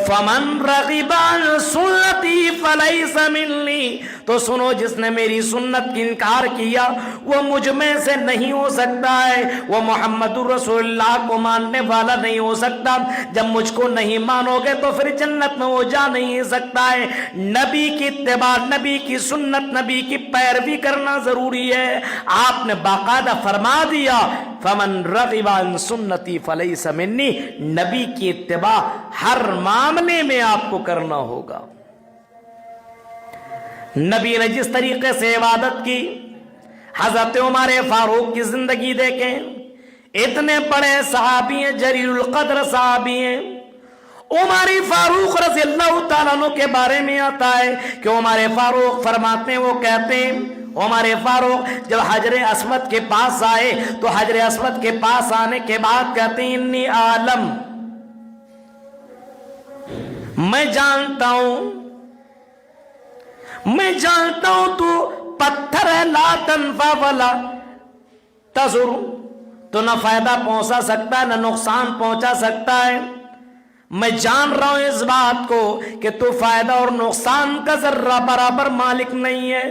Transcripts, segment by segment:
فمن رغب عن سنتی فلیس منی، تو سنو جس نے میری سنت کی انکار کیا وہ مجھ میں سے نہیں ہو سکتا ہے، وہ محمد رسول اللہ کو ماننے والا نہیں ہو سکتا۔ جب مجھ کو نہیں مانو گے تو پھر جنت میں وہ جا نہیں سکتا ہے۔ نبی کی اتباع، نبی کی سنت، نبی کی پیروی کرنا ضروری ہے۔ آپ نے باقاعدہ فرما دیا فمن رغب عن سنتی فلیس منی، نبی کی اتباع ہر معاملے میں آپ کو کرنا ہوگا۔ نبی نے جس طریقے سے عبادت کی، حضرت عمر فاروق کی زندگی دیکھیں، اتنے بڑے صحابی ہیں، جلیل القدر صحابی ہیں۔ عمر فاروق رضی اللہ تعالیٰ عنہ کے بارے میں آتا ہے کہ عمر فاروق فرماتے ہیں، وہ کہتے ہیں عمر فاروق جب حجر اسود کے پاس آئے تو حجر اسود کے پاس آنے کے بعد کہتے ہیں انی عالم، میں جانتا ہوں تو پتھر ہے، لا تنفع ولا تضر، تو نہ فائدہ پہنچا سکتا ہے نہ نقصان پہنچا سکتا ہے۔ میں جان رہا ہوں اس بات کو کہ تو فائدہ اور نقصان کا ذرہ برابر مالک نہیں ہے،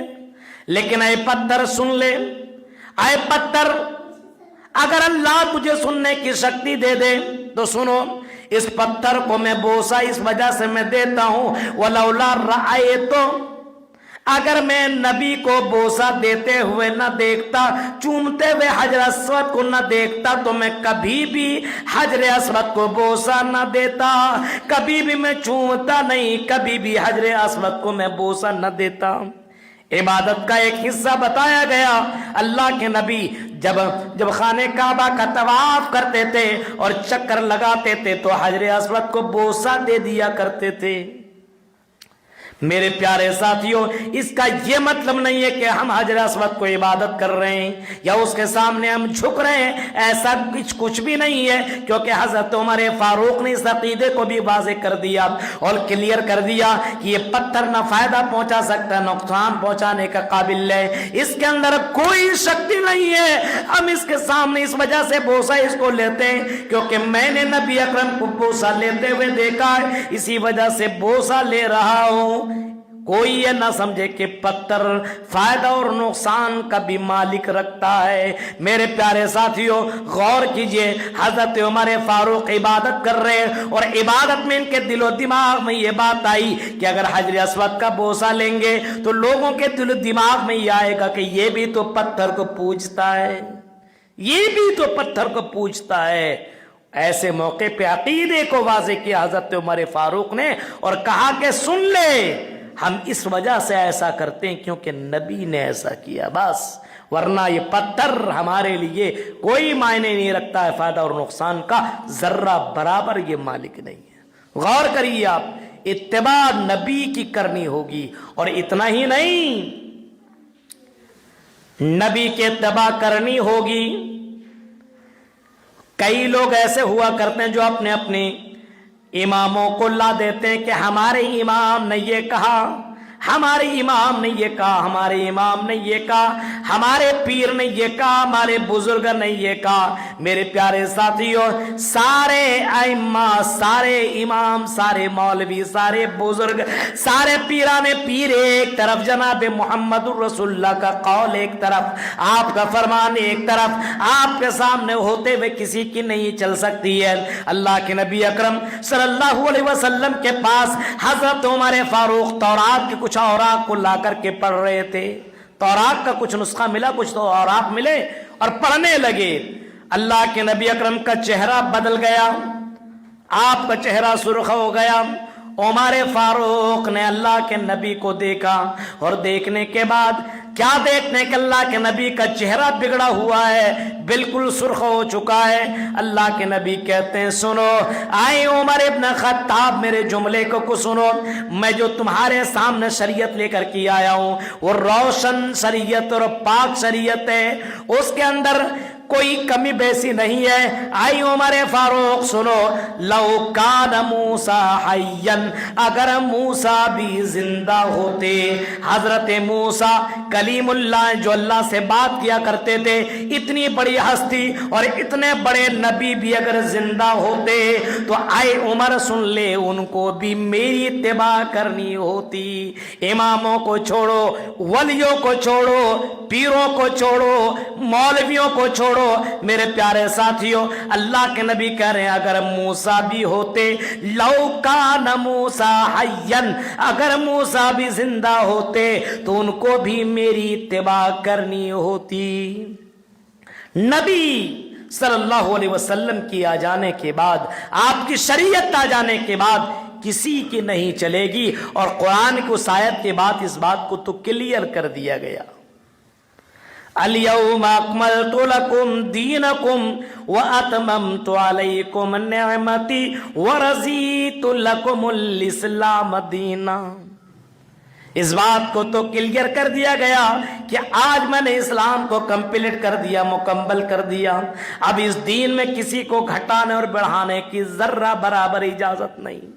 لیکن اے پتھر سن لے، اے پتھر اگر اللہ تجھے سننے کی شکتی دے دے تو سنو، اس پتھر کو میں بوسہ اس وجہ سے میں دیتا ہوں ولولا رأیتو، اگر میں نبی کو بوسہ دیتے ہوئے نہ دیکھتا، چومتے ہوئے حجر اسود کو نہ دیکھتا تو میں کبھی بھی حجر اسود کو بوسہ نہ دیتا، کبھی بھی میں چومتا نہیں، کبھی بھی حجر اسود کو میں بوسہ نہ دیتا۔ عبادت کا ایک حصہ بتایا گیا، اللہ کے نبی جب خانہ کعبہ کا طواف کرتے تھے اور چکر لگاتے تھے تو حجر اسود کو بوسہ دے دیا کرتے تھے۔ میرے پیارے ساتھیوں، اس کا یہ مطلب نہیں ہے کہ ہم حجر اسود کو عبادت کر رہے ہیں یا اس کے سامنے ہم جھک رہے ہیں، ایسا کچھ بھی نہیں ہے، کیونکہ حضرت عمر فاروق نے اس عقیدے کو بھی واضح کر دیا اور کلیئر کر دیا کہ یہ پتھر نہ فائدہ پہنچا سکتا ہے، نقصان پہنچانے کا قابل ہے، اس کے اندر کوئی شکتی نہیں ہے۔ ہم اس کے سامنے اس وجہ سے بوسہ اس کو لیتے ہیں کیونکہ میں نے نبی اکرم کو بوسہ لیتے ہوئے دیکھا ہے، اسی وجہ سے بوسہ لے رہا ہوں۔ کوئی یہ نہ سمجھے کہ پتھر فائدہ اور نقصان کا بھی مالک رکھتا ہے۔ میرے پیارے ساتھیوں، غور کیجئے، حضرت عمر فاروق عبادت کر رہے ہیں اور عبادت میں ان کے دل و دماغ میں یہ بات آئی کہ اگر حجر اسود کا بوسہ لیں گے تو لوگوں کے دل و دماغ میں یہ آئے گا کہ یہ بھی تو پتھر کو پوجتا ہے، یہ بھی تو پتھر کو پوجتا ہے۔ ایسے موقع پہ عقیدے کو واضح کیا حضرت عمر فاروق نے اور کہا کہ سن لے، ہم اس وجہ سے ایسا کرتے ہیں کیونکہ نبی نے ایسا کیا بس، ورنہ یہ پتھر ہمارے لیے کوئی معنی نہیں رکھتا ہے، فائدہ اور نقصان کا ذرہ برابر یہ مالک نہیں ہے۔ غور کریے، آپ اتباع نبی کی کرنی ہوگی، اور اتنا ہی نہیں، نبی کے اتباع کرنی ہوگی۔ کئی لوگ ایسے ہوا کرتے ہیں جو اپنے اپنے اماموں کو لا دیتے ہیں کہ ہمارے امام نے یہ کہا، ہمارے امام نے یہ کہا، ہمارے امام نے یہ کہا، ہمارے پیر نے یہ کہا، ہمارے بزرگ نے یہ کہا۔ میرے پیارے ساتھیوں، سارے ائمہ، سارے امام، سارے مولوی، سارے بزرگ، سارے پیران پیر ایک طرف، جناب محمد الرسول اللہ کا قول ایک طرف، آپ کا فرمان ایک طرف، آپ کے سامنے ہوتے ہوئے کسی کی نہیں چل سکتی ہے۔ اللہ کے نبی اکرم صلی اللہ علیہ وسلم کے پاس حضرت عمر فاروق تورات کے کچھ اوراق کو لا کر کے پڑھ رہے تھے، تورات کا کچھ نسخہ ملا، کچھ تو اوراق ملے اور پڑھنے لگے۔ اللہ کے نبی اکرم کا چہرہ بدل گیا، آپ کا چہرہ سرخ ہو گیا۔ عمر فاروق نے اللہ کے نبی کو دیکھا اور دیکھنے کے بعد کیا دیکھنے کہ اللہ کے نبی کا چہرہ بگڑا ہوا ہے، بالکل سرخ ہو چکا ہے۔ اللہ کے نبی کہتے ہیں سنو، آئے عمر ابن خطاب، میرے جملے کو سنو، میں جو تمہارے سامنے شریعت لے کر کے آیا ہوں وہ روشن شریعت اور پاک شریعت ہے، اس کے اندر کوئی کمی بیسی نہیں ہے. آئی عمر فاروق سنو, لو کان موسیٰ حیّن, اگر موسیٰ بھی زندہ ہوتے, حضرت موسیٰ کلیم اللہ جو اللہ سے بات کیا کرتے تھے, اتنی بڑی ہستی اور اتنے بڑے نبی بھی اگر زندہ ہوتے تو آئے عمر سن لے, ان کو بھی میری اتباع کرنی ہوتی. اماموں کو چھوڑو, ولیوں کو چھوڑو, پیروں کو چھوڑو, مولویوں کو چھوڑو, میرے پیارے ساتھیوں, اللہ کے نبی کہہ رہے ہیں اگر موسیٰ بھی ہوتے, لو کان موسیٰ حیّن, اگر موسیٰ بھی زندہ ہوتے تو ان کو بھی میری اتباع کرنی ہوتی. نبی صلی اللہ علیہ وسلم کی آ جانے کے بعد, آپ کی شریعت آ جانے کے بعد کسی کی نہیں چلے گی. اور قرآن کی اس آیت کے بعد اس بات کو تو کلیئر کر دیا گیا, الیوم اکملت لکم دینکم واتممت علیکم نعمتی ورضیت لکم الاسلام دینا. اس بات کو تو کلیئر کر دیا گیا کہ آج میں نے اسلام کو کمپلیٹ کر دیا, مکمل کر دیا. اب اس دین میں کسی کو گھٹانے اور بڑھانے کی ذرہ برابر اجازت نہیں.